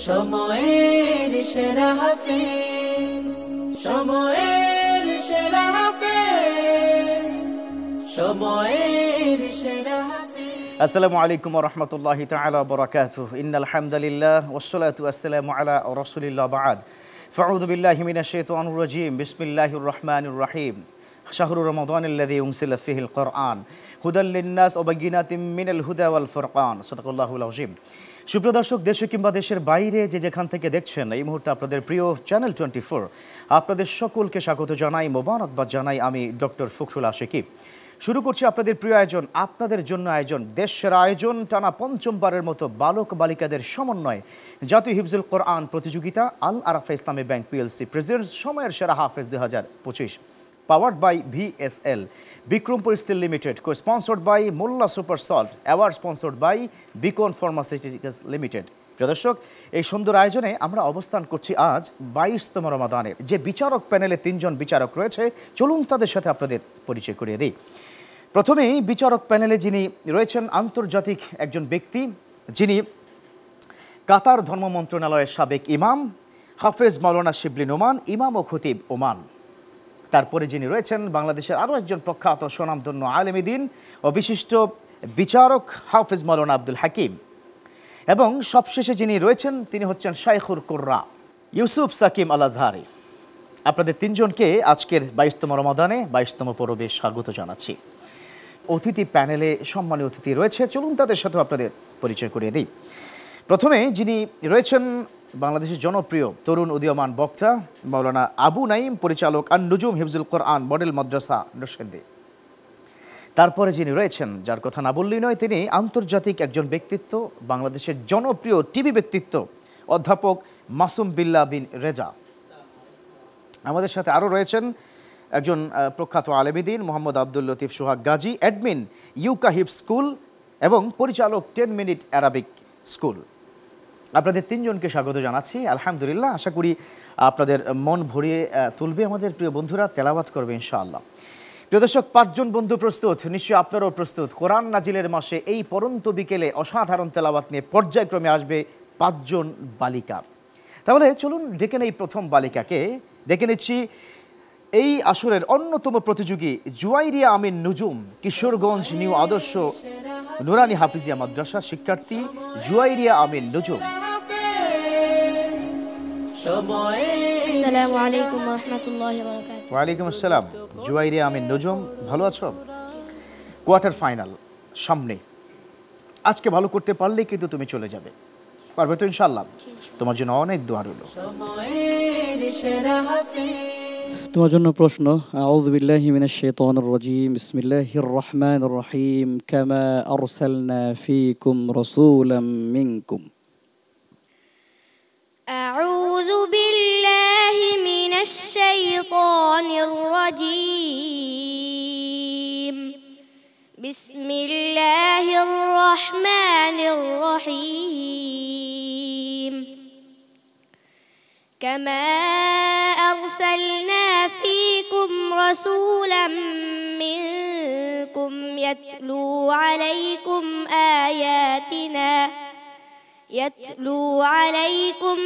সময়ের সেরা হাফেজ, সময়ের সেরা হাফেজ, সময়ের সেরা হাফেজ। আসসালামু আলাইকুম ওয়া রাহমাতুল্লাহি তাআলা ওয়া বারাকাতুহু। ইন্নাল হামদালিল্লাহ ওয়াস সালাতু ওয়াসসালামু আলা রাসূলিল্লাহ বা'দ। ফাউযু বিল্লাহি মিনাশ শাইতানির রাজীম। বিসমিল্লাহির রহমানির রহিম। শাহরু রমাদানিল্লাযী উনজিলা ফীহিল কুরআন হুদাল লিন-নাস ওয়া বায়িনাতিম মিনাল হুদা ওয়াল ফুরকান। সাদাকাল্লাহুল আযীম। সুপ্রিয় দর্শক, দেশে কিংবা দেশের বাইরে যে যেখান থেকে দেখছেন এই মুহূর্তে আপনাদের প্রিয় চ্যানেল 24, আপনাদের সকলকে স্বাগত জানাই, মোবারকবাদ জানাই। আমি ডক্টর ফখরুল আশিকি। শুরু করছি আপনাদের প্রিয় আয়োজন, আপনাদের জন্য আয়োজন, দেশের আয়োজন, টানা পঞ্চমবারের মতো বালক বালিকাদের সমন্বয়ে জাতীয় হিফজুল কোরআন প্রতিযোগিতা আল আরাফা ইসলামী ব্যাংক পিএলসি প্রেজেন্টস সময়ের সেরা হাফেজ 2025, powered by VSL, Bikrampur steel limited, co sponsored by Molla super salt, award sponsored by Beacon pharmaceuticals limited. প্রিয় দর্শক, এই সুন্দর আয়োজনে আমরা অবস্থান করছি আজ 22তম রমাদানের। যে বিচারক প্যানেলে 3 জন বিচারক রয়েছে, চলুন তাদের সাথে আপনাদের পরিচয় করিয়ে দিই। প্রথমেই বিচারক প্যানেলে যিনি রয়েছেন আন্তর্জাতিক একজন ব্যক্তি, যিনি কাতার ধর্ম মন্ত্রণালয়ের সাবেক ইমাম হাফেজ মাওলানা শিবলি নোমান, ইমাম ও খতিব ওমান। তারপরে যিনি রয়েছেন বাংলাদেশের আরও একজন প্রখ্যাত স্বনামধন্য আলেমে দ্বীন ও বিশিষ্ট বিচারক হাফেজ মাওলানা আব্দুল হাকিম। এবং সবশেষে যিনি রয়েছেন তিনি হচ্ছেন শাইখুল কুররা ইউসুফ সাকিম আল আজহারি। আপনাদের 3 জনকে আজকের 22তম রমাদানে 22তম পর্বে স্বাগত জানাচ্ছি। অতিথি প্যানেলে সম্মানীয় অতিথি রয়েছে, চলুন তাদের সাথে আপনাদের পরিচয় করিয়ে দিই। প্রথমে যিনি রয়েছেন বাংলাদেশের জনপ্রিয় তরুণ উদীয়মান বক্তা মাওলানা আবু নাঈম, পরিচালক আন-নুজুম হিফজুল কোরআন মডেল মাদ্রাসা নরসিংদী। তারপরে যিনি রয়েছেন, যার কথা না বললেই নয়, তিনি আন্তর্জাতিক একজন ব্যক্তিত্ব, বাংলাদেশের জনপ্রিয় টিভি ব্যক্তিত্ব অধ্যাপক মাসুম বিল্লাহ বিন রেজা। আমাদের সাথে আরও রয়েছেন একজন প্রখ্যাত আলেমে দ্বীন মোহাম্মদ আব্দুল লতিফ সোহাগ গাজী, অ্যাডমিন ইউকা হিফজ স্কুল এবং পরিচালক 10 মিনিট অ্যারাবিক স্কুল। আপনাদের 3 জনকে স্বাগত জানাচ্ছি। আলহামদুলিল্লাহ, আশা করি আপনাদের মন ভরিয়ে তুলবে আমাদের প্রিয় বন্ধুরা, তেলাওয়াত করবে ইনশাআল্লাহ। প্রিয় দর্শক, 5 জন বন্ধু প্রস্তুত, নিশ্চয়ই আপনারাও প্রস্তুত। কোরআন নাজিলের মাসে এই পরন্ত বিকেলে অসাধারণ তেলাওয়াত নিয়ে পর্যায়ক্রমে আসবে 5 জন বালিকা। তাহলে চলুন ডেকে নেই প্রথম বালিকাকে। ডেকে নিচ্ছি এই আসরের অন্যতম প্রতিযোগী জুয়াইরিয়া আমিন নুজুম, কিশোরগঞ্জ নিউ আদর্শ নুরানি হাফিজিয়া মাদ্রাসা শিক্ষার্থী জুয়াইরিয়া আমিন নুজুম। আসসালামু আলাইকুম ওয়া রাহমাতুল্লাহি ওয়া বারাকাতুহু। ওয়া আলাইকুম আসসালাম। জুয়াইরিয়া আমিন নুজুম, ভালো আছো? কোয়ার্টার ফাইনাল সামনে, আজকে ভালো করতে পারলেই কিন্তু তুমি চলে যাবে, পারবে তো ইনশাআল্লাহ? তোমার জন্য অনেক দোয়া রইল। তোমার জন্য প্রশ্ন। আউযু বিল্লাহি মিনাশ শাইতানির রাজীম। বিসমিল্লাহির রহমানির রহিম। কামা আরসালনা ফীকুম রাসূলাম মিনকুম। আউযু বিল্লাহি মিনাশ শাইতানির রাজীম। বিসমিল্লাহির রহমানির রহিম। كما أرسلنا فيكم رسولا منكم يتلو عليكم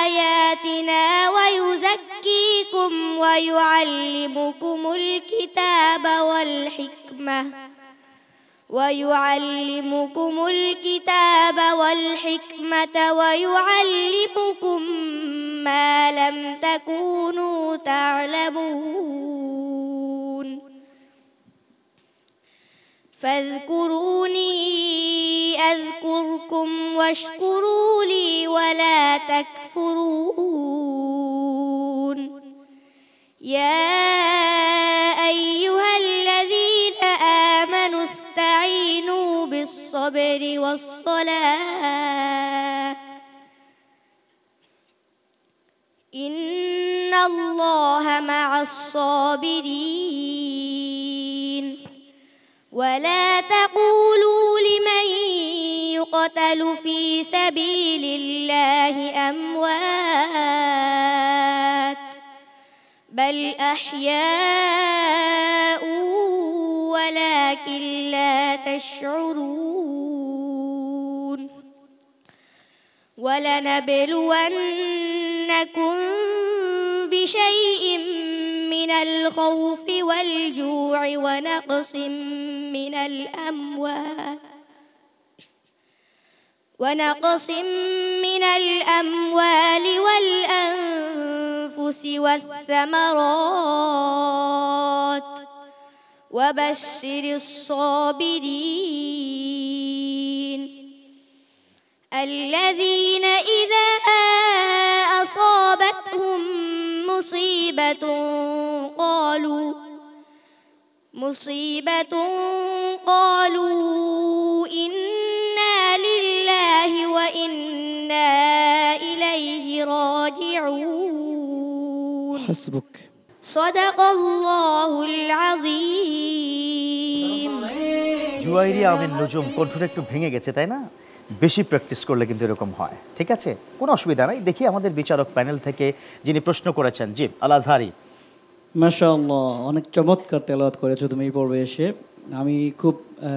آياتنا ويزكيكم ويعلمكم الكتاب والحكمة ويعلمكم ما لم تكونوا تعلمون فاذكروني أذكركم واشكروا لي ولا تكفرون يا أيها الذين آمنوا استعينوا بالصبر والصلاة إن الله مع الصابرين ولا تقولوا لمن يقتل في سبيل الله أموات بل أحياء ولكن لا تشعرون ولنبلونكم بشيء من الخوف والجوع ونقص من الأموال والأنفس والثمرات وبشر الصابرين الذين إذا أصابتهم مصيبة قالوا إنا لله وإنا إليه راجعون حسبك صدق الله العظيم জুয়াইরিয়া আমিন নুজুম কণ্ঠটা একটু ভেঙে গেছে তাই না? বেশি প্র্যাকটিস করলে কিন্তু এরকম হয়। ঠিক আছে, কোনো অসুবিধা নাই। দেখি আমাদের বিচারক প্যানেল থেকে যিনি প্রশ্ন করেছেন, জি আল আজহারি। মাশাআল্লাহ, অনেক চমৎকার তেলাওয়াত করেছো তুমি এই পর্বে এসে। আমি খুব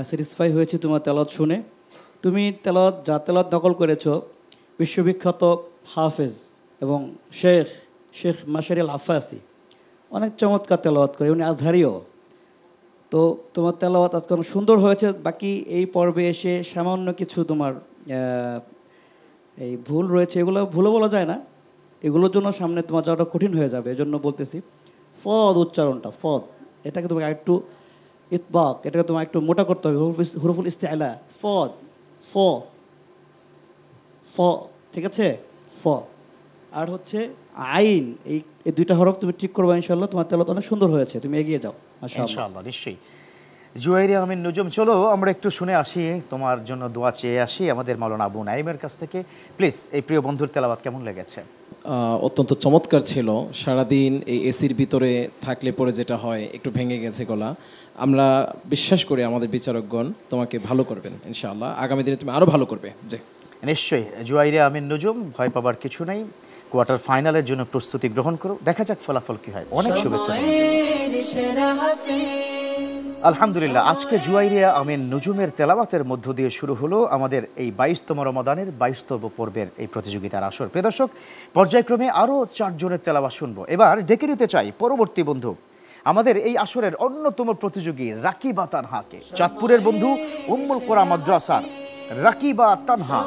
স্যাটিসফাই হয়েছি তোমার তেলাওয়াত শুনে। তুমি তেলাওয়াত নকল করেছো বিশ্ববিখ্যাত হাফেজ এবং শেখ মাশারি আল আফাসি, অনেক চমৎকার তেলাওয়াত করে, উনি আজহারিও। তো তোমার তেলাওয়াত আজকে অনেক সুন্দর হয়েছে। বাকি এই পর্বে এসে সামান্য কিছু তোমার এই ভুল রয়েছে, এগুলো ভুলও বলা যায় না, এগুলোর জন্য সামনে তোমার যাওয়াটা কঠিন হয়ে যাবে। এজন্য বলতেছি সদ উচ্চারণটা, সদ এটাকে তোমাকে একটু ইতবাক, এটাকে তোমার একটু মোটা করতে হবে। হুরুফুল ইস্তিআলা, সদ স স, ঠিক আছে, স। আর হচ্ছে আইন, এই দুইটা হরফ তুমি ঠিক করবে ইনশাআল্লাহ। তোমার তেলাওয়াত অনেক সুন্দর হয়েছে, তুমি এগিয়ে যাও ইনশাআল্লাহ। নিশ্চয়ই। জুয়াইরিয়া আমিন নুজুম, চলো আমরা একটু শুনে আসি, তোমার জন্য দোয়া চেয়ে আসি আমাদের মাওলানা আবু নাইমের কাছ থেকে। প্লিজ, এই প্রিয় বন্ধুর তেলাওয়াত কেমন লেগেছে? অত্যন্ত চমৎকার ছিল। সারাদিন এই এসির ভিতরে থাকলে পরে যেটা হয়, একটু ভেঙে গেছে গলা। আমরা বিশ্বাস করি আমাদের বিচারকগণ তোমাকে ভালো করবেন ইনশাআল্লাহ। আগামী দিনে তুমি আরও ভালো করবে। যে নিশ্চয়ই জুয়াইরিয়া আমিন নুজুম, ভয় পাবার কিছু নেই। কোয়ার্টার ফাইনালের জন্য প্রস্তুতি গ্রহণ করো, দেখা যাক ফলাফল কি হয়। অনেক শুভেচ্ছা। আলহামদুলিল্লাহ, আজকে জুয়াইরিয়া আমিন নুজুমের তেলাওয়াতের মধ্য দিয়ে শুরু হলো আমাদের এই 22তম রমাদানের 22তম পর্বের এই প্রতিযোগিতার আসর। প্রিয় দর্শক, পর্যায়ক্রমে আরও 4 জনের তেলাওয়াত শুনবো। এবার ডেকে নিতে চাই পরবর্তী বন্ধু, আমাদের এই আসরের অন্যতম প্রতিযোগী রাকিবা তানহাকে, চাঁদপুরের বন্ধু উম্মুল কোরা মাদ্রাসার রাকিবা তানহা।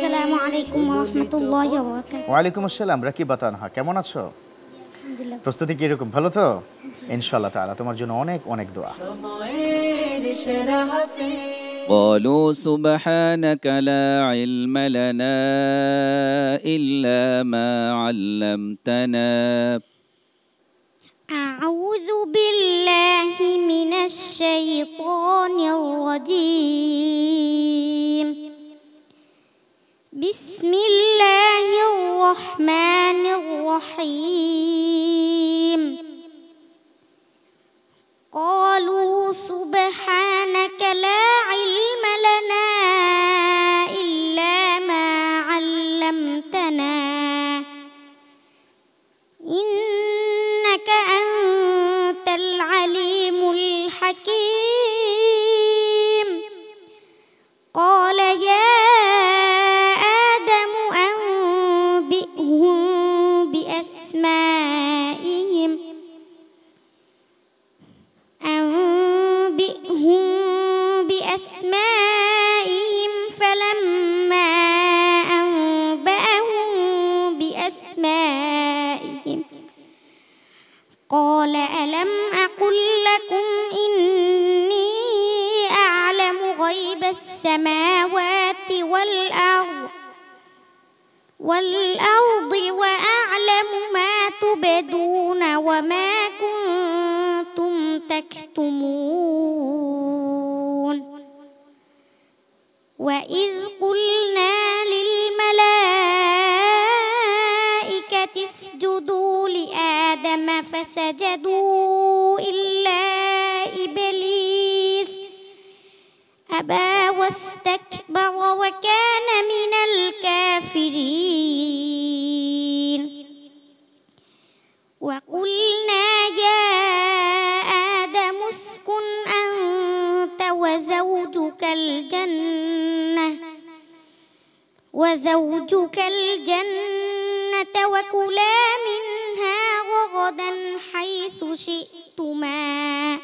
আসসালামু আলাইকুম ওয়া রাহমাতুল্লাহি ওয়া বারাকাতুহু। ওয়ালাইকুম আসসালাম। রাকিবা তানহা, কেমন আছো? আলহামদুলিল্লাহ। প্রস্তুতি কিরকম, ভালো তো? ইনশাআল্লাহ তাআলা তোমার জন্য অনেক অনেক দোয়া। قالوا سبحانك لا علم لنا إلا ما علمتنا أعوذ بالله من الشيطان الرجيم بسم الله الرحمن الرحيم قالوا سبحانك لا علم لنا إلا ما علمتنا إنك أنت العليم الحكيم قال يا آدم أنبئهم بأسمائهم فلما أنبأهم بأسمائهم قال ألم أقل لكم إني أعلم غيب السماوات والأرض وأعلم ما تبدون وما كنتم تكتمون وإذ قلنا للملائكة اسجدوا لآدم فسجدوا إلا إبليس أبى واستكبر وكان من الكافرين وقلنا يا آدم اسكن أنت وزوجك الجنة وكلا منها رغدا حيث شئتما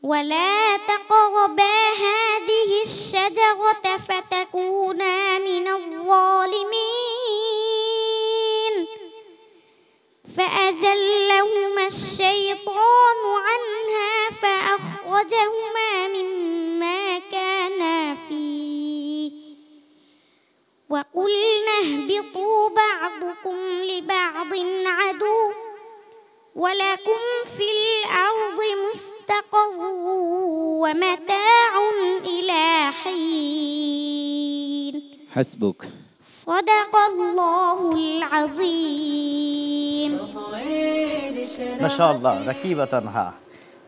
ولا تقربا هذه الشجرة فتكونا من الظالمين فأزلهما الشيطان عنها فأخرجهما مما كانا فيه وقلنا اهبطوا بعضكم لبعض عدو ولكم في الأرض مستقر ومتاع إلى حين حسبك صدق الله العظيم মাশাআল্লাহ রাকিবা তানহা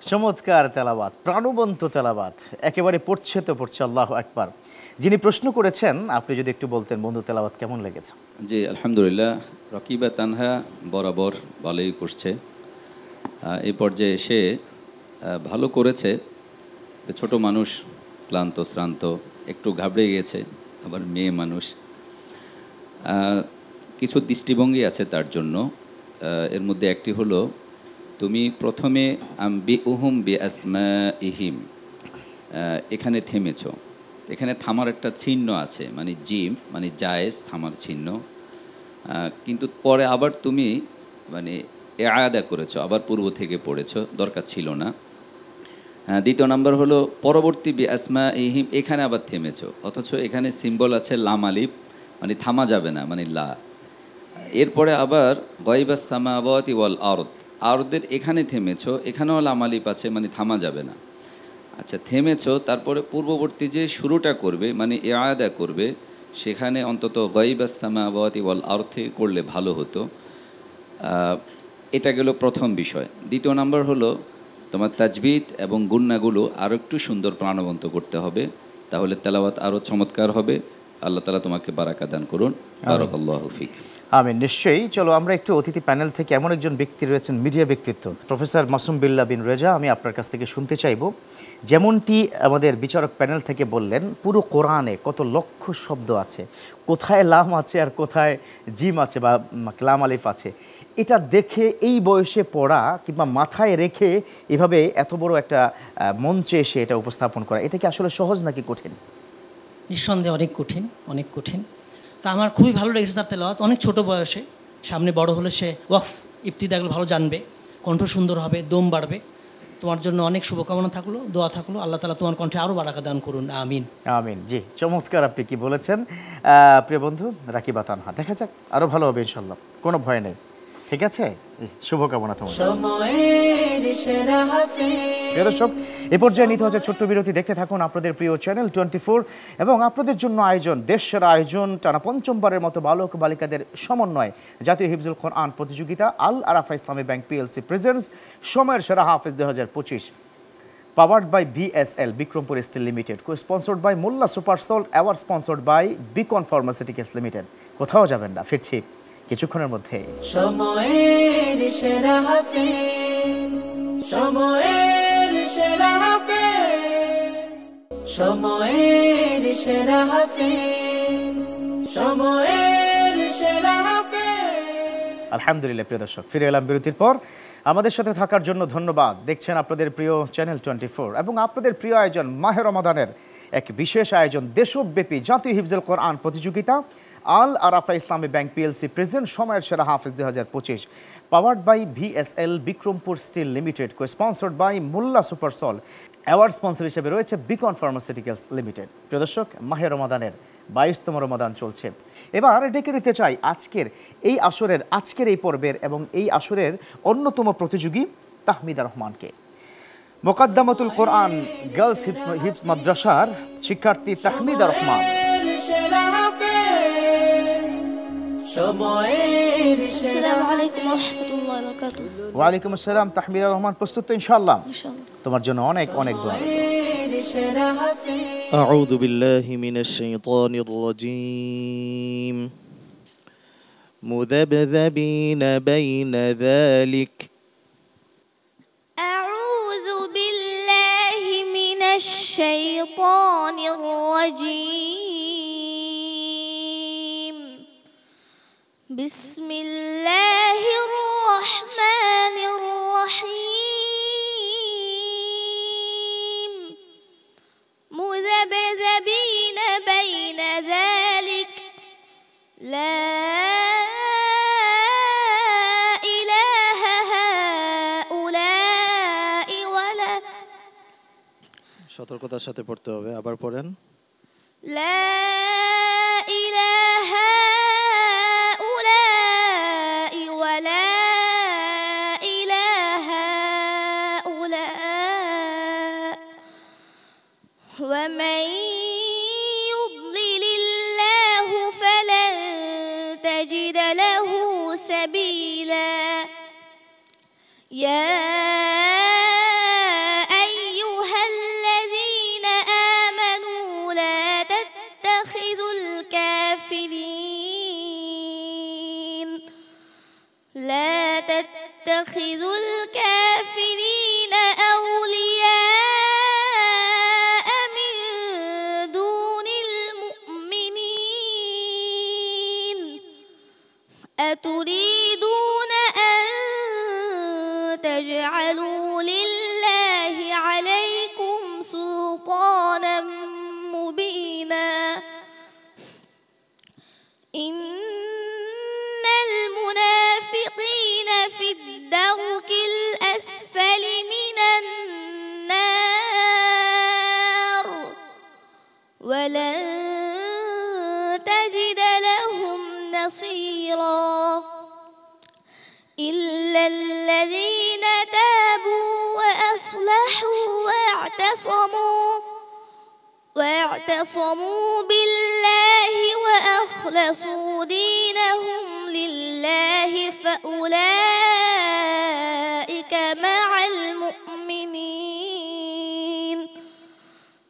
চমৎকার তেলাওয়াত প্রাণবন্ত তেলাওয়াত একেবারে পড়ছে তো পড়ছে আল্লাহু আকবার যিনি প্রশ্ন করেছেন আপনি যদি একটু বলতেন বন্ধু তেলাওয়াত কেমন লেগেছে জি আলহামদুলিল্লাহ রাকিবা তানহা বরাবর ভালোই করছে এই পর্যায়ে এসে ভালো করেছে ছোট মানুষ ক্লান্ত শ্রান্ত একটু ঘাবড়ে গিয়েছে আবার মেয়ে মানুষ কিছু দৃষ্টিভঙ্গি আছে তার জন্য এর মধ্যে একটি হলো তুমি প্রথমে আম্বিউহুম বিআসমাইহিম এখানে থেমেছ এখানে থামার একটা চিহ্ন আছে মানে জিম মানে জায়েজ থামার চিহ্ন কিন্তু পরে আবার তুমি মানে আয়াদা করেছো আবার পূর্ব থেকে পড়েছো দরকার ছিল না দ্বিতীয় নাম্বার হলো পরবর্তী বিআসমাইহিম এখানে আবার থেমেছো অথচ এখানে সিম্বল আছে লাম আলিফ মানে থামা যাবে না মানে লা এরপরে আবার গায়বাস সামাওয়াতি ওয়াল আরদ আরদের এখানে থেমেছো এখানেও লাম আলিফ আছে মানে থামা যাবে না আচ্ছা থেমেছো তারপরে পূর্ববর্তী যে শুরুটা করবে মানে ইআদা করবে সেখানে অন্তত গায়বাস সামাওয়াতি ওয়াল আরদ থেকে করলে ভালো হতো এটা গেল প্রথম বিষয় দ্বিতীয় নাম্বার হলো তোমার তাজবিদ এবং গুন্নাগুলো আরও একটু সুন্দর প্রাণবন্ত করতে হবে তাহলে তেলাওয়াত আরও চমৎকার হবে আল্লাহ তাআলা তোমাকে বারাকা দান করুন বারাকাল্লাহু ফিক আমিন নিশ্চয়ই চলো আমরা একটু অতিথি প্যানেল থেকে এমন একজন ব্যক্তি রয়েছেন মিডিয়া ব্যক্তিত্ব প্রফেসর মাসুম বিল্লাহ বিন রেজা আমি আপনার কাছ থেকে শুনতে চাইব যেমনটি আমাদের বিচারক প্যানেল থেকে বললেন পুরো কোরআনে কত লক্ষ শব্দ আছে কোথায় লাম আছে আর কোথায় জিম আছে বা লাম আলিফ আছে এটা দেখে এই বয়সে পড়া কিংবা মাথায় রেখে এভাবে এত বড় একটা মঞ্চে এসে এটা উপস্থাপন করা এটা কি আসলে সহজ নাকি কঠিন নিঃসন্দেহে অনেক কঠিন তা আমার খুবই ভালো লেগেছে তার তেলাওয়াত অনেক ছোট বয়সে সামনে বড় হলে সে ওয়াকফ ইবতিদাগুলো ভালো জানবে কণ্ঠ সুন্দর হবে দম বাড়বে তোমার জন্য অনেক শুভকামনা থাকলো দোয়া থাকলো আল্লাহ তাআলা তোমার কণ্ঠে আরও বারাকা দান করুন আমিন আমিন জি চমৎকার আপনি কি বলেছেন প্রিয় বন্ধু রাকিবা তানহা দেখা যাক আরও ভালো হবে ইনশাল্লাহ কোনো ভয় নেই ঠিক আছে শুভকামনা তোমার প্রিয় দর্শক এ পর্যায়ে নিতে হচ্ছে ছোট্ট বিরতি দেখতে থাকুন আপনাদের প্রিয় চ্যানেল 24 এবং আপনাদের জন্য আয়োজন দেশের আয়োজন টানা পঞ্চমবারের মতো বালক বালিকাদের সমন্বয় জাতীয় হিফজুল কোরআন প্রতিযোগিতা আল আরাফা ইসলামী ব্যাংক পিএলসি প্রেজেন্টস সময়ের সেরা হাফেজ 2025 powered by BSL Bikrampur steel limited co sponsored by Molla super salt award sponsored by Beacon pharmaceuticals limited কোথাও যাবেন না ফিরছি কিছুক্ষণের মধ্যে সময়ের সেরা হাফেজ সময়ের সেরা হাফেজ সময়ের সেরা হাফেজ সময়ের সেরা হাফেজ আলহামদুলিল্লাহ প্রিয় দর্শক ফিরে এলাম বিরতির পর আমাদের সাথে থাকার জন্য ধন্যবাদ দেখছেন আপনাদের প্রিয় চ্যানেল 24 এবং আপনাদের প্রিয় আয়োজন মাহে রমাদানের এক বিশেষ আয়োজন দেশব্যাপী জাতীয় হিফজুল কোরআন প্রতিযোগিতা আল আরাফা ইসলামী ব্যাংক পিএলসি প্রেজেন্ট সময়ের সেরা হাফেজ 2025 powered by VSL Bikrampur steel limited co sponsored by Molla super salt award sponsor হিসেবে রয়েছে বিকন ফার্মাসিউটিক্যালস লিমিটেড প্রিয় দর্শক মাহে রমাদানের 22তম রমাদান চলছে এবার ডেকে নিতে চাই আজকের এই পর্বের এবং এই আসরের অন্যতম প্রতিযোগী তাহমিদা রহমানকে মোকাদ্দামাতুল কোরআন গার্লস হিফজ মাদ্রাসার শিক্ষার্থী তাহমিদা রহমান আসসালামু আলাইকুম ওয়া রাহমাতুল্লাহি ওয়া বারাকাতুহু ওয়ালাইকুম আসসালাম তাহমিদা রহমান প্রস্তুত তো ইনশাআল্লাহ তোমার জন্য অনেক অনেক দোয়া أعوذ بالله من الشيطان الرجيم مذبذبين بين ذلك أعوذ بالله من الشيطان الرجيم بسم الله الرحمن الرحيم مذبذبين بين ذلك لا إله هؤلاء ولا সতর্কতার সাথে পড়তে হবে আবার পড়েন لا إله هؤلاء ولا إله هؤلاء ومن يضلل الله فلن تجد له سبيلا يا أيها الذين آمنوا لا تتخذوا الكافرين أولياء من دون المؤمنين أتريدون أن تجعلوا لله عليكم سلطانا مبينا إن المنافقين في الدرك الأسفل من النار ولن تجد لهم نصيرا إلا الذين تابوا وأصلحوا واعتصموا بالله وأخلصوا دينهم لله فأولئك مع المؤمنين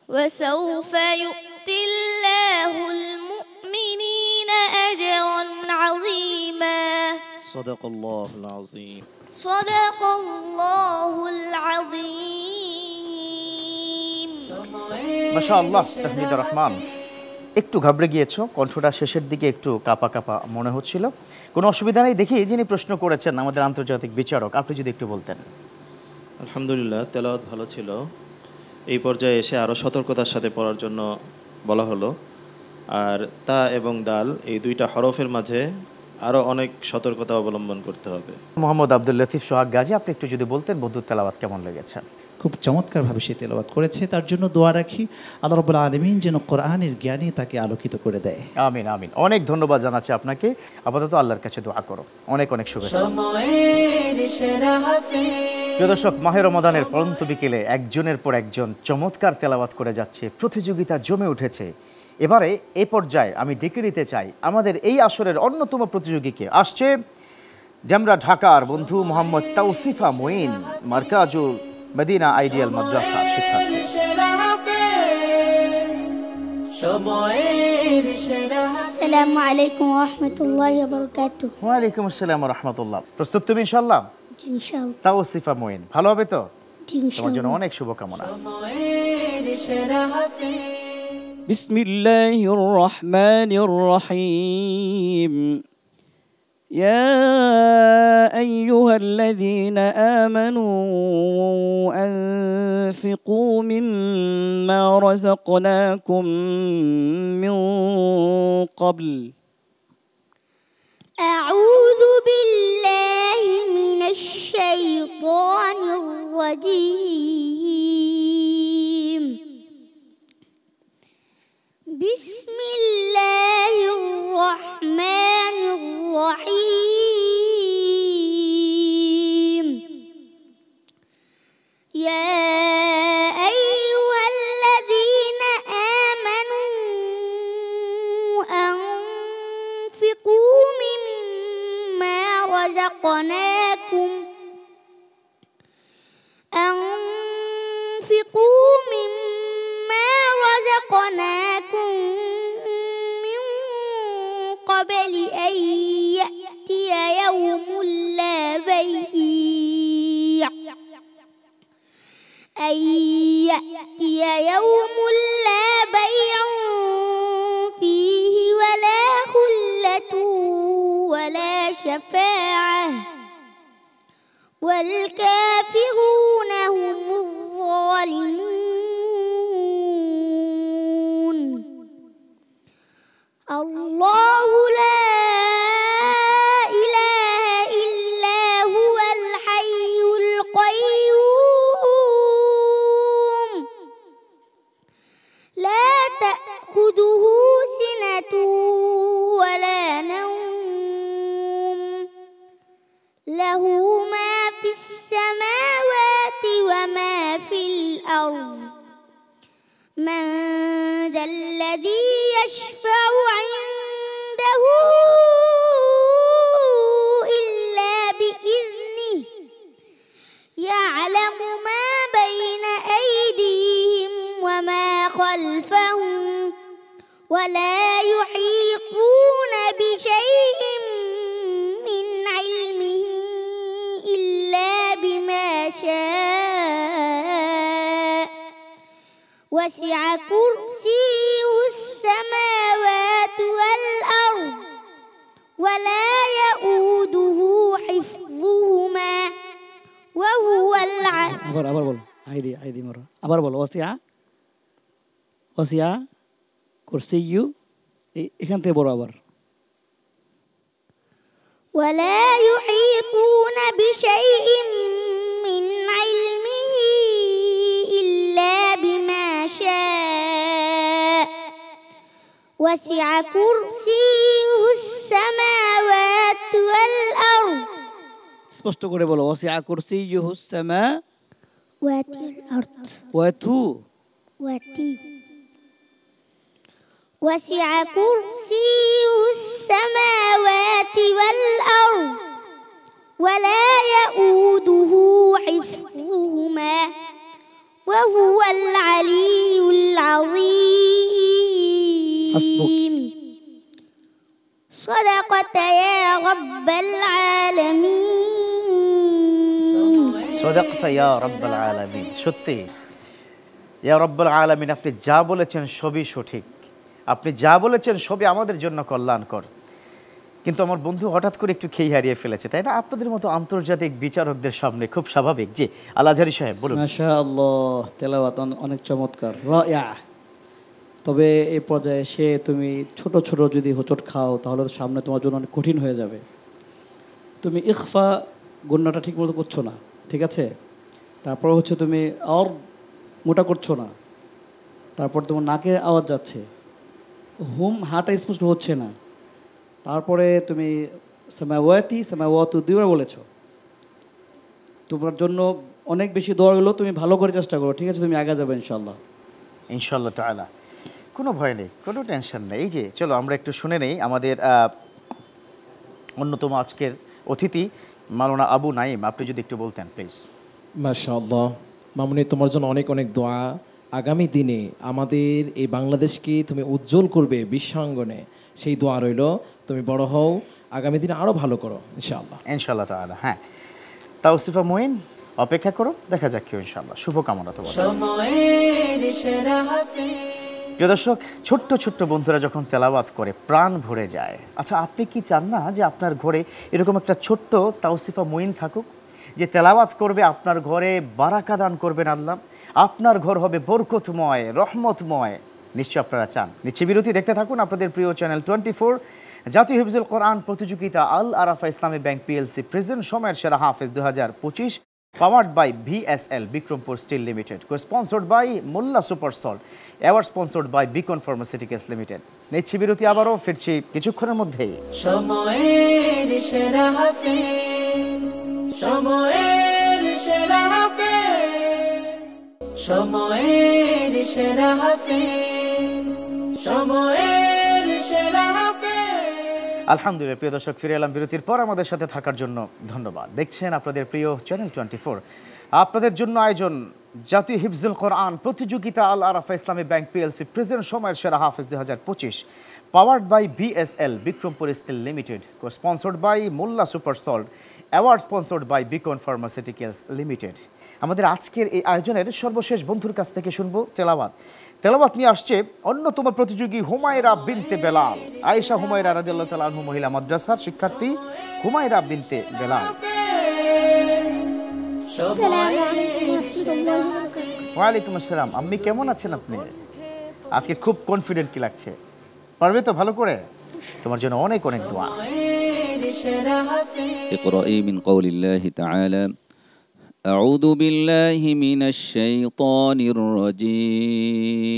وسوف يؤتي الله المؤمنين أجرا عظيما صدق الله العظيم صدق الله العظيم মাশাআল্লাহ তাহমিদুর রহমান একটু ঘাবড়ে গিয়েছো কণ্ঠটা শেষের দিকে একটু কাপা কাপা মনে হচ্ছিল কোনো অসুবিধা নেই দেখি যিনি প্রশ্ন করেছেন আমাদের আন্তর্জাতিক বিচারক আপনি যদি একটু বলতেন আলহামদুলিল্লাহ তেলাওয়াত ভালো ছিল এই পর্যায়ে এসে আরও সতর্কতার সাথে পড়ার জন্য বলা হলো আর তা এবং দাল এই দুইটা হরফের মাঝে আরও অনেক সতর্কতা অবলম্বন করতে হবে মোহাম্মদ আব্দুল লতিফ সোহাগ গাজী আপনি একটু যদি বলতেন বদুর তেলাওয়াত কেমন লেগেছে খুব চমৎকারভাবে সে তেলাওয়াত করেছে তার জন্য দোয়া রাখি আল্লাহ রাব্বুল আলামিন যেন কোরআনের জ্ঞানে তাকে আলোকিত করে দেয় আমিন আমিন অনেক ধন্যবাদ জানাচ্ছি আপনাকে আপাতত আল্লাহর কাছে দোয়া করো অনেক অনেক শুভেচ্ছা প্রিয় দর্শক মাহে রমাদানের পরন্ত বিকেলে একজনের পর একজন চমৎকার তেলাওয়াত করে যাচ্ছে প্রতিযোগিতা জমে উঠেছে এবারে এই পর্যায়ে আমি ডেকে নিতে চাই আমাদের এই আসরের অন্যতম প্রতিযোগীকে আসছে ডেমরা ঢাকার বন্ধু মোহাম্মদ তাওসিফা মঈন মার্কাজুল মদিনা আইডিয়াল মাদ্রাসা শিক্ষার্থী আসসালামু আলাইকুম ওয়া রাহমাতুল্লাহি ওয়া বারাকাতুহু ওয়া আলাইকুম আসসালাম ওয়া রাহমাতুল্লাহ প্রস্তুত তুমি ইনশাআল্লাহ জি ইনশাআল্লাহ তাওসিফা মঈন ভালো হবে তো জি তোমার জন্য ইনশাআল্লাহ অনেক শুভকামনা بسم الله الرحمن الرحيم يا أيها الذين آمنوا أنفقوا مما رزقناكم من قبل أعوذ بالله من الشيطان الرجيم بسم الله الرحمن الرحيم يا أيها الذين آمنوا أنفقوا مما رزقناكم والكافرون هم الظالمون الله لا إله إلا هو الحي القيوم لا تأخذه سنة ولا نوم له ما في السماوات وما في الأرض من ذا الذي يشفع عنده إلا بإذنه يعلم ما بين أيديهم وما خلفهم ولا يحيطون بشيء من علمه إلا بما شاء وسع كرسيه السماوات والأرض ولا يؤوده حفظهما وهو العلي আবার বলো আইদি মারো আবার বলো ওসিয়া কুরসিয়্যু এখান থেকে বড় আবার ولا يحيطون بشيء من علمه إلا بما شاء وسع كرسيه السماوات والأرض স্পষ্ট করে বলো ওসিয়া কুরসিয়্যুহুস সামাওয়াতি والأرض ওয়াতি وسع كرسيه السماوات والأرض ولا يؤوده حفظهما وهو العلي العظيم حسبك. صدقت يا رب العالمين সাদাকতা ইয়া রাব্বাল আলামিন। সত্যি ইয়া রাব্বাল আলামিন, আপনি যা বলেছেন সবই সঠিক, আপনি যা বলেছেন সবই আমাদের জন্য কল্যাণকর। কিন্তু আমার বন্ধু হঠাৎ করে একটু খেই হারিয়ে ফেলেছে, তাই না? আপনাদের মতো আন্তর্জাতিক বিচারকদের সামনে খুব স্বাভাবিক। যে আল আজহারী সাহেব বলুন। মাশাআল্লাহ, তেলাওয়াত অনেক চমৎকার, রায়া। তবে এই পর্যায়ে এসে তুমি ছোট ছোট যদি হোঁচট খাও তাহলে তো সামনে তোমার জন্য অনেক কঠিন হয়ে যাবে। তুমি ইখফা গুণাটা ঠিক মতো করছো না, ঠিক আছে? তারপর হচ্ছে তুমি আর মোটা করছো না, তারপর তোমার নাকে আওয়াজ যাচ্ছে, হুম হাটা স্পষ্ট হচ্ছে না, তারপরে তুমি সামাওয়াতু দুইবার বলেছো। তোমার জন্য অনেক বেশি দোয়া হলো, তুমি ভালো করে চেষ্টা করো, ঠিক আছে? তুমি আগে যাবে ইনশাল্লাহ। ইনশাআল্লাহ তাআলা, কোনো ভয় নেই, কোনো টেনশন নেই। এই যে চলো আমরা একটু শুনে নেই আমাদের অন্যতম আজকের অতিথি মাওলানা আবু নাঈম, আপনি যদি একটু বলতেন প্লিজ। মাশাআল্লাহ মামুনি, তোমার জন্য অনেক অনেক দোয়া। আগামী দিনে আমাদের এই বাংলাদেশকে তুমি উজ্জ্বল করবে বিশ্বাঙ্গনে, সেই দোয়া রইল। তুমি বড় হও, আগামী দিনে আরও ভালো করো ইনশাআল্লাহ। ইনশাআল্লাহ তাআলা। হ্যাঁ, তাওসিফা মুইন, অপেক্ষা করো, দেখা যাক কি ইনশাআল্লাহ। শুভকামনা তোমার। সময়ের সেরা হাফেজ। প্রিয় দর্শক, ছোট্ট ছোট্ট বন্ধুরা যখন তেলাওয়াত করে প্রাণ ভরে যায়। আচ্ছা, আপনি কি চান না যে আপনার ঘরে এরকম একটা ছোট্ট তাওসিফা মুইন থাকুক, যে তেলাওয়াত করবে, আপনার ঘরে বারাকা দান করবেন আল্লাহ, আপনার ঘর হবে বরকতময়, রহমতময়? নিশ্চয় আপনারা চান। নিশ্চয় বিরতি দেখতে থাকুন আপনাদের প্রিয় চ্যানেল 24 জাতীয় হিফজুল কোরআন প্রতিযোগিতা আল আরাফা ইসলামী ব্যাংক পিএলসি প্রেজেন্ট সময়ের সেরা হাফেজ 2025, powered by VSL Bikrampur steel limited, sponsored by Molla super salt, award sponsored by Beacon pharmaceuticals limited. নিচ্ছি বিরতি, আবারও ফিরছি কিছুক্ষণের মধ্যেই। সময়ের সেরা হাফেজ, সময়ের সেরা হাফেজ, সময়ের সেরা হাফেজ, সময়ের সেরা হাফেজ। আলহামদুলিল্লাহ প্রিয় দর্শক, ফিরে এলাম বিরতির পর। আমাদের সাথে থাকার জন্য ধন্যবাদ। দেখছেন আপনাদের প্রিয় চ্যানেল 24, আপনাদের জন্য আয়োজন জাতীয় হিফজুল কোরআন প্রতিযোগিতা আল আরাফা ইসলামী ব্যাংক পিএলসি প্রেজেন্ট সময়ের সেরা হাফেজ 2025, powered by VSL Bikrampur steel limited, sponsored by Molla super salt, award sponsored by Beacon pharmaceuticals limited. আমাদের আজকের এই আয়োজনের সর্বশেষ বন্ধুর কাছ থেকে শুনবো তেলাওয়াত। তেলাওয়াত নিয়ে আসছে অন্যতম প্রতিযোগী হুমায়রা বিনতে বেলাল। আয়েশা হুমায়রা রাদিয়াল্লাহু তাআলা আনহা মহিলা মাদ্রাসার শিক্ষার্থী হুমায়রা বিনতে বেলাল। আসসালামু আলাইকুম ওয়া রাহমাতুল্লাহি ওয়া বারাকাতুহু। ওয়ালাইকুম আসসালাম। আম্মি কেমন আছেন আপনি? আজকে খুব কনফিডেন্ট কি লাগছে? পারবে তো ভালো করে? তোমার জন্য অনেক অনেক দোয়া। اقرأي من قول الله تعالى أعوذ بالله من الشيطان الرجيم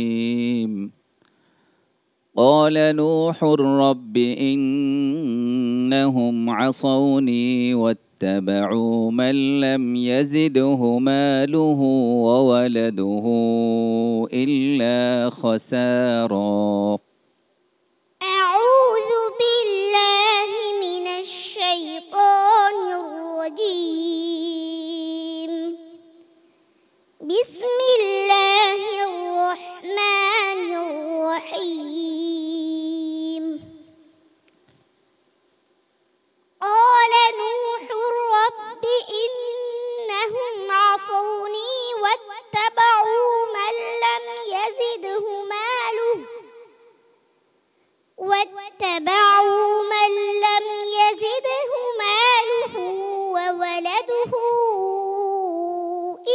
قال نوح رب إنهم عصوني واتبعوا من لم يزده ماله وولده إلا خسارا أعوذ بالله من الشيطان الرجيم بسم الله الرحمن الرحيم قال نوح رب إنهم عصوني واتبعوا من لم يزده ماله وولده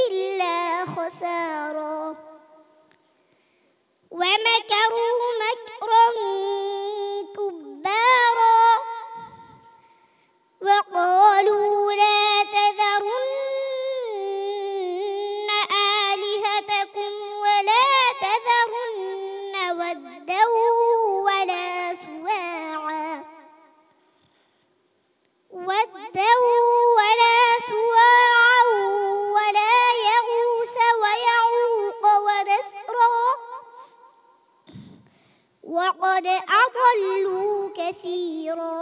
إلا خسارا ومكروا مكرا كبارا وقالوا لا تذرن آلهتكم ولا تذرن ودا ولا سواعا ولا يغوث ويعوق ونسرا وقد أضلوا كثيرا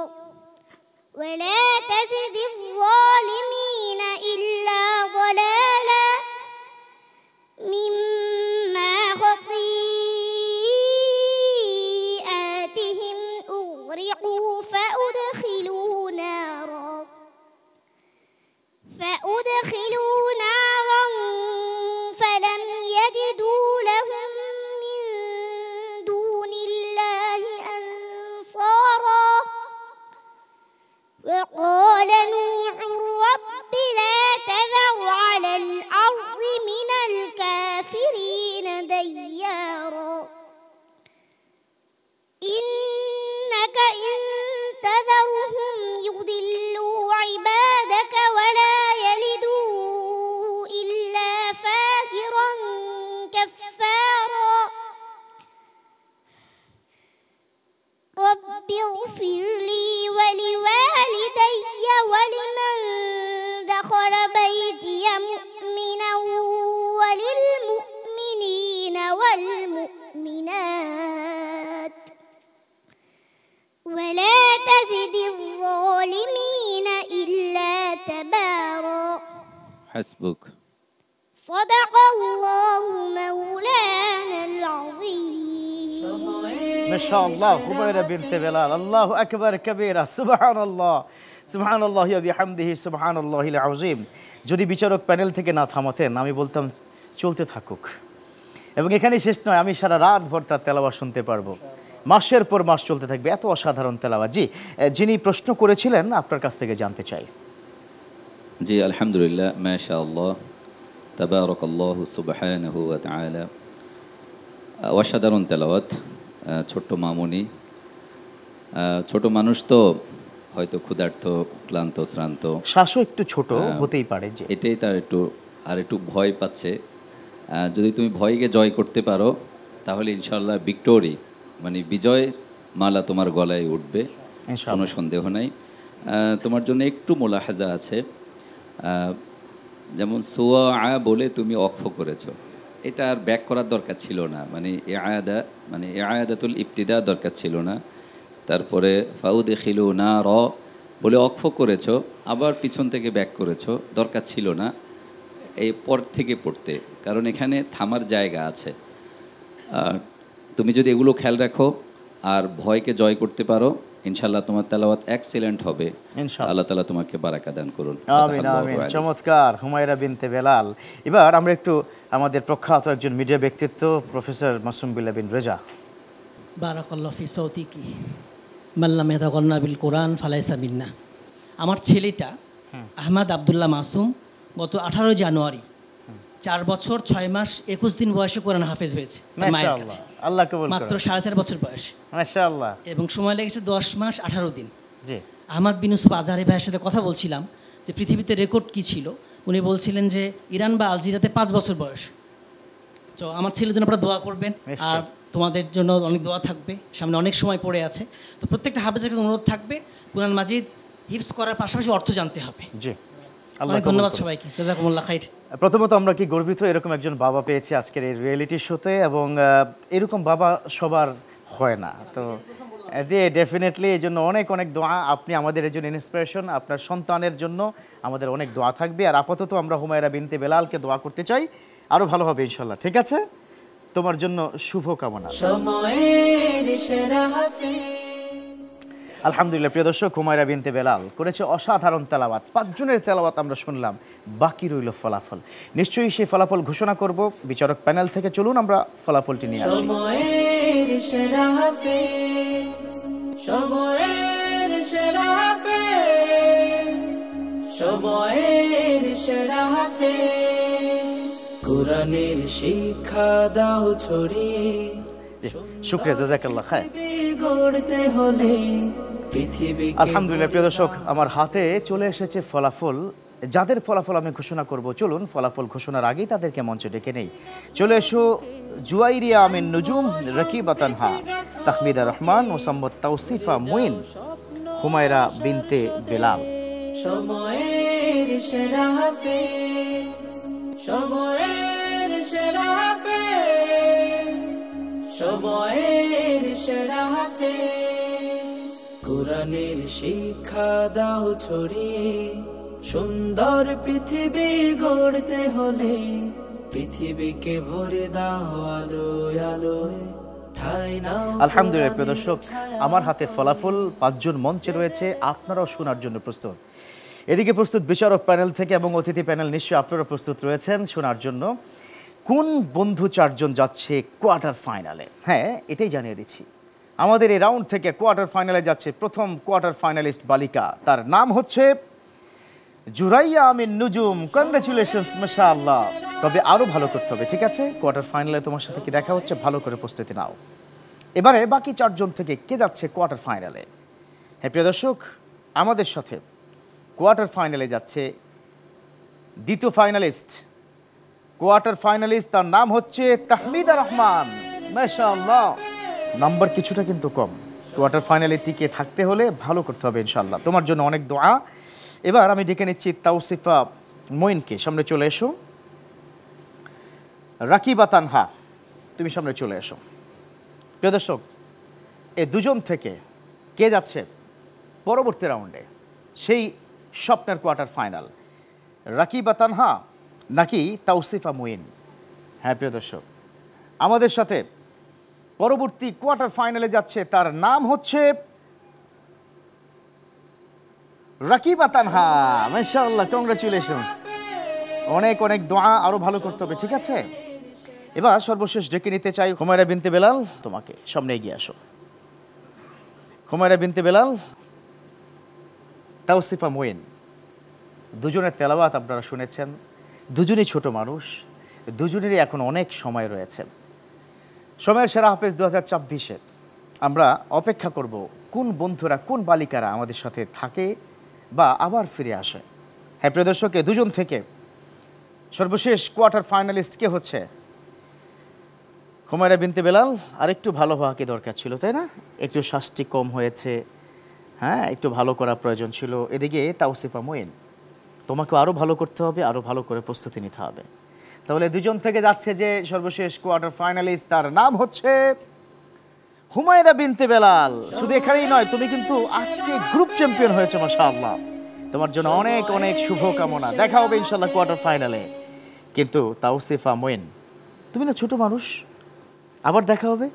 ولا تزد الظالمين إلا ضلالا مما خطيئاتهم أغرقوا فأدخلوا نارا فلم يجدوا لهم من دون الله أنصارا وقال نوح رب لا تذر على الأرض من الكافرين ديارا إنك إن تذرهم يضلوا عبادك ولا يلدوا إلا فاجرا كفارا رب اغفر لي ولوالدي ولمن دخل بيتي مؤمنا وللمؤمنين والمؤمنات ولا تزد الظالمين إلا تبارا حسبك صدق الله مولانا العظيم মাশাআল্লাহ হুমায়রা বিনতে বেলাল আল্লাহু আকবার কবীরা সুবহানাল্লাহ সুবহানাল্লাহি ওয়া বিহামদিহি সুবহানাল্লাহিল আযীম। যদি বিচারক প্যানেল থেকে না থামাতেন আমি বলতাম চলতে থাকুক, এবং এখানেই শেষ নয়, আমি সারা রাত ভর তার তেলাওয়াত শুনতে পারবো, মাসের পর মাস চলতে থাকবে, এত অসাধারণ তেলাওয়াত। জি, যিনি প্রশ্ন করেছিলেন আপনার কাছ থেকে জানতে চাই। জি আলহামদুলিল্লাহ মাশাআল্লাহ তাবারাকাল্লাহু সুবহানাহু ওয়া তাআলা। অসাধারণ তেলাওয়াত, ছোট্ট মামুনি, ছোট মানুষ তো হয়তো ক্ষুধার্ত, ক্লান্ত, শ্রান্ত, শ্বাসও একটু ছোট হতেই পারে, যে এটাই তার একটু ভয় পাচ্ছে। যদি তুমি ভয়কে জয় করতে পারো তাহলে ইনশাআল্লাহ ভিক্টোরি মানে বিজয় মালা তোমার গলায় উঠবে, কোনো সন্দেহ নাই। তোমার জন্য একটু মোলাহাজা আছে, যেমন সুয়া বলে তুমি অক্ফ করেছো, এটা আর ব্যাক করার দরকার ছিল না, মানে এআয়াদাতুল ইবতিদা দরকার ছিল না। তারপরে ফাউদখিলু নার বলে অক্ফ করেছো, আবার পিছন থেকে ব্যাক করেছো, দরকার ছিল না এই পর থেকে পড়তে, কারণ এখানে থামার জায়গা আছে। তুমি যদি এগুলো খেয়াল রাখো আর ভয়কে জয় করতে পারো, ইনশাআল্লাহ তোমার তেলাওয়াত এক্সিলেন্ট হবে। আল্লাহ তাআলা তোমাকে বারাকা দান করুন। আমিন আমিন। চমৎকার হুমায়রা বিনতে বেলাল। এবার আমরা একটু আমাদের প্রখ্যাত একজন মিডিয়া ব্যক্তিত্ব প্রফেসর মাসুম বিল্লাহ বিন রেজা। বারাকাল্লাহু ফি সাউতিকি মান লাম ইয়াতাগান্না বিল কোরআন ফালাইসা মিন্না। আমার ছেলেটা আহমদ আব্দুল্লাহ মাসুম গত 18 জানুয়ারি 4 বছর 6 মাস 21 দিন বয়সে কোরআন হাফেজ হয়েছে তার মায়ের কাছে। আল্লাহ কবুল করুন। মাত্র 4.5 বছর বয়সে, মাশাআল্লাহ। এবং সময় লেগেছে 10 মাস 18 দিন। জি। আহমদ বিন ইউসুফ আজহারি ভাইয়ের সাথে কথা বলছিলাম যে পৃথিবীতে রেকর্ড কি ছিল। উনি বলছিলেন যে ইরান বা আলজেরিয়াতে 5 বছর বয়স। তো আমার ছেলের জন্য আপনারা দোয়া করবেন, আর তোমাদের জন্য অনেক দোয়া থাকবে, সামনে অনেক সময় পড়ে আছে। তো প্রত্যেকটা হাফেজের কাছে অনুরোধ থাকবে কুরআন মাজিদ হিফজ করার পাশাপাশি অর্থ জানতে হবে। জি, অনেক ধন্যবাদ সবাইকে, জাযাকুমুল্লাহ খাইর। প্রথমত আমরা কি গর্বিত এরকম একজন বাবা পেয়েছি আজকের এই রিয়েলিটি শোতে, এবং এরকম বাবা সবার হয় না। তো ডেফিনেটলি এই জন্য অনেক অনেক দোয়া। আপনি আমাদের এই জন্য ইন্সপিরেশন, আপনার সন্তানের জন্য আমাদের অনেক দোয়া থাকবে। আর আপাতত আমরা হুমায়রা বিনতে বেলালকে দোয়া করতে চাই, আরও ভালো হবে ইনশাল্লাহ। ঠিক আছে, তোমার জন্য শুভ কামনা। আলহামদুলিল্লাহ। প্রিয় দর্শক, হুমায়রা বিনতে বেলাল করেছে অসাধারণ তেলাওয়াত। 5 জনের তেলাওয়াত আমরা শুনলাম, বাকি রইল ফলাফল। নিশ্চয়ই সেই ফলাফল ঘোষণা করব বিচারক প্যানেল থেকে। চলুন আমরা ফলাফলটি নিয়ে আসি। কোরআনের শিক্ষা দাও ছড়িয়ে, শুকরিয়া, জাযাকাল্লাহ খায়র। গড়তে হলে পৃথিবী। আলহামদুলিল্লাহ। প্রিয় দর্শক, আমার হাতে চলে এসেছে ফলাফল। যাদের ফলাফল আমি ঘোষণা করব, চলুন ফলাফল ঘোষণার আগেই তাদেরকে মঞ্চে ডেকে নেই। চলে এসো জুয়াইরিয়া আমিন নুজুম, রাকিবা তানহা, তাহমিদা রহমান, মোসাম্মদ তাওসিফা মুইন, হুমায়রা বিনতে বেলাল। সময়ের সেরা হাফেজ, সময়ের সেরা হাফেজ, সময়ের সেরা হাফেজ। কোরআনের শিক্ষা দাও ছড়িয়ে, সুন্দর পৃথিবী গড়তে হলে পৃথিবীকে ভরে দাও আলোয় আলোয়। আলহামদুলিল্লাহ। প্রিয় দর্শক, আমার হাতে ফলাফল। 5 জন মঞ্চে রয়েছে, আপনারাও শোনার জন্য প্রস্তুত। এদিকে প্রস্তুত বিচারক প্যানেল থেকে, এবং অতিথি প্যানেল নিশ্চয়ই আপনারা প্রস্তুত রয়েছেন শোনার জন্য। কোন বন্ধু 4 জন যাচ্ছে কোয়ার্টার ফাইনালে? হ্যাঁ, এটাই জানিয়ে দিচ্ছি। আমাদের এই রাউন্ড থেকে কোয়ার্টার ফাইনালে যাচ্ছে প্রথম কোয়ার্টার ফাইনালিস্ট বালিকা, তার নাম হচ্ছে জুরাইয়া আমিন নুজুম। কংগ্রেচুলেশনস, মাশাআল্লাহ। তবে আরও ভালো করতে হবে, ঠিক আছে? কোয়ার্টার ফাইনালে তোমার সাথে কি দেখা হচ্ছে, ভালো করে প্রস্তুতি নাও। এবারে বাকি 4 জন থেকে কে যাচ্ছে কোয়ার্টার ফাইনালে? হ্যাঁ প্রিয় দর্শক, আমাদের সাথে কোয়ার্টার ফাইনালে যাচ্ছে দ্বিতীয় ফাইনালিস্ট। কোয়ার্টার ফাইনালিস্ট, তার নাম হচ্ছে তাহমিদা রহমান। মাশাআল্লাহ, নাম্বার কিছুটা কিন্তু কম। কোয়ার্টার ফাইনালে টিকে থাকতে হলে ভালো করতে হবে ইনশাআল্লাহ। তোমার জন্য অনেক দোয়া। এবার আমি ডেকে নিচ্ছি তাওসিফা মঈনকে, সামনে চলে এসো। রাকিবা তানহা, তুমি সামনে চলে এসো। প্রিয় দর্শক, এই 2 জন থেকে কে যাচ্ছে পরবর্তী রাউন্ডে, সেই স্বপ্নের কোয়ার্টার ফাইনাল? রাকিবা তানহা নাকি তাওসিফা মঈন? হ্যাঁ প্রিয় দর্শক, আমাদের সাথে পরবর্তী কোয়ার্টার ফাইনালে যাচ্ছে, তার নাম হচ্ছে রাকিবা তানহা। মাশাআল্লাহ, কংগ্রেচুলেশনস। অনেক অনেক দোয়া, আরো ভালো করতে হবে, ঠিক আছে? এবার সর্বশেষ ডেকে নিতে চাই হুমায়রা বিনতে বেলাল, তোমাকে সামনে এগিয়ে আসো। হুমায়রা বিনতে বেলাল, তাওসিফা মঈন, 2 জনের তেলাওয়াত আপনারা শুনেছেন। 2 জনই ছোট মানুষ, 2 জনেরই এখন অনেক সময় রয়েছে। সময়ের সেরা হাফেজ 2024-এ আমরা অপেক্ষা করব কোন বন্ধুরা, কোন বালিকারা আমাদের সাথে থাকে বা আবার ফিরে আসে। হ্যাঁ প্রিয় দর্শক, 2 জন থেকে সর্বশেষ কোয়ার্টার ফাইনালিস্ট কে হচ্ছে? হুমায়রা বিনতে বেলাল। আর একটু ভালো হওয়া কি দরকার ছিল, তাই না? একটু শাস্তি কম হয়েছে, হ্যাঁ, একটু ভালো করা প্রয়োজন ছিল। এদিকে তাওসিফা মঈন, তোমাকে আরও ভালো করতে হবে, আরও ভালো করে প্রস্তুতি নিতে হবে। তাহলে 2 জন থেকে যাচ্ছে যে সর্বশেষ কোয়ার্টার ফাইনালিস্ট, তার নাম হচ্ছে হুমায়রা বিনতে বেলাল। শুধু এখানেই নয়, তুমি কিন্তু আজকে গ্রুপ চ্যাম্পিয়ন হয়েছে, মাশাআল্লাহ। তোমার জন্য অনেক অনেক শুভ কামনা। দেখা হবে ইনশাআল্লাহ কোয়ার্টার ফাইনালে। কিন্তু তাওসিফা মঈন, তুমি না ছোট মানুষ, আবার দেখা হবে।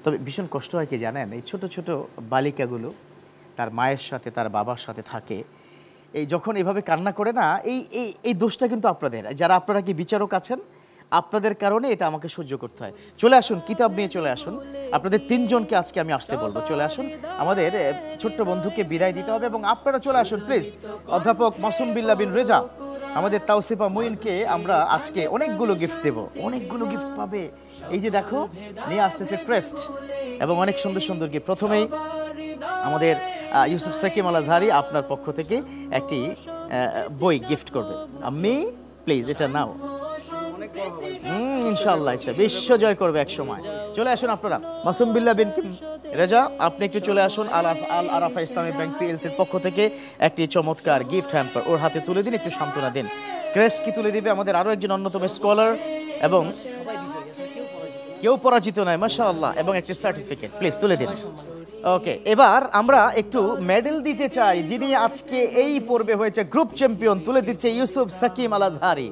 তবে ভীষণ কষ্ট হয় কি জানেন, এই ছোট ছোট বালিকাগুলো তার মায়ের সাথে, তার বাবার সাথে থাকে, এই যখন এভাবে কান্না করে না, এই দোষটা কিন্তু আপনাদের, যারা আপনারা কি বিচারক আছেন, আপনাদের কারণে এটা আমাকে সহ্য করতে হয়। চলে আসুন, কিতাব নিয়ে চলে আসুন। আপনাদের 3 জনকে আজকে আমি আসতে বলবো, চলে আসুন। আমাদের ছোট্ট বন্ধুকে বিদায় দিতে হবে, এবং আপনারা চলে আসুন প্লিজ। অধ্যাপক মাসুম বিল্লাহ বিন রেজা, আমাদের তাওসিফা মুইনকে আমরা আজকে অনেকগুলো গিফট দেব, অনেকগুলো গিফট পাবে। এই যে দেখো নিয়ে আসতেছে ক্রেস্ট এবং অনেক সুন্দর সুন্দর গিফট। প্রথমেই আমাদের ইউসুফ সাকিম আল আজহারি আপনার পক্ষ থেকে একটি বই গিফট করবে। আমি প্লিজ এটা নাও, ইনশাআল্লাহ বিশ্ব জয় করবে এক সময়। চলে আসুন আপনারা। মাসুম বিল্লাহ বিন রেজা, আপনি একটু চলে আসুন। আল আরাফা ইসলামী ব্যাংক পিএলসির পক্ষ থেকে একটি চমৎকার গিফট হ্যাম্পার ওর হাতে তুলে দিন, একটু সান্ত্বনা দিন। ক্রেস্ট কি তুলে দিবে আমাদের আরো একজন অন্যতম স্কলার এবং কেউ পরাজিত নয়, মাশাআল্লাহ, এবং একটি সার্টিফিকেট প্লিজ তুলে দিন। ওকে, এবার আমরা একটু মেডেল দিতে চাই যিনি আজকে এই পর্বে হয়েছে গ্রুপ চ্যাম্পিয়ন, তুলে দিচ্ছে ইউসুফ সাকিম আল আজহারি।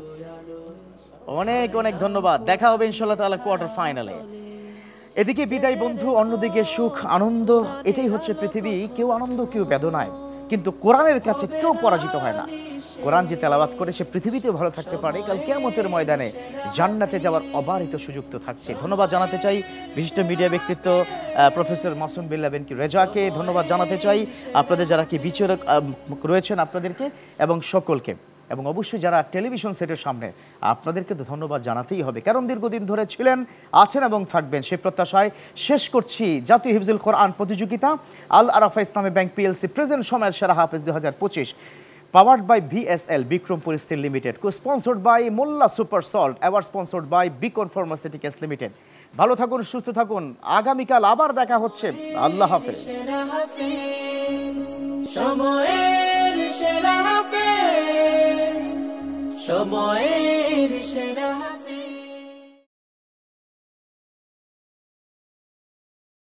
অনেক অনেক ধন্যবাদ, দেখা হবে ইনশাআল্লাহ তাআলা কোয়ার্টার ফাইনালে। এদিকে বিদায় বন্ধু, অন্যদিকে সুখ আনন্দ, এটাই হচ্ছে পৃথিবী। কেউ আনন্দ কেউ বেদনায়, কিন্তু কোরআনের কাছে কেউ পরাজিত হয় না। কোরআন যে তেলাওয়াত করে সে পৃথিবীতে ভালো থাকতে পারে, কাল কিয়ামতের ময়দানে জান্নাতে যাওয়ার অবারিত সুযোগ তো থাকছে। ধন্যবাদ জানাতে চাই বিশিষ্ট মিডিয়া ব্যক্তিত্ব প্রফেসর মাসুম বিল্লাহ বিন রেজাকে, ধন্যবাদ জানাতে চাই আপনাদের যারা কি বিচারক রয়েছেন আপনাদেরকে এবং সকলকে, এবং অবশ্যই যারা টেলিভিশন সেটের সামনে আপনাদেরকে তো ধন্যবাদ জানাতেই হবে, কারণ দীর্ঘদিন ধরে ছিলেন, আছেন এবং থাকবেন। সেই প্রত্যাশায় শেষ করছি জাতীয় হিফজুল কোরআন প্রতিযোগিতা আল আরাফা ইসলামী ব্যাংক পিএলসি প্রেজেন্ট সময়ের সেরা হাফেজ 2025, powered by VSL Bikrampur steel limited, sponsored by Molla super salt, award sponsored by Beacon pharmaceuticals limited. ভালো থাকুন, সুস্থ থাকুন, আগামীকাল আবার দেখা হচ্ছে। আল্লাহ হাফেজ। সময়ের সেরা হাফেজ, সময়ের সেরা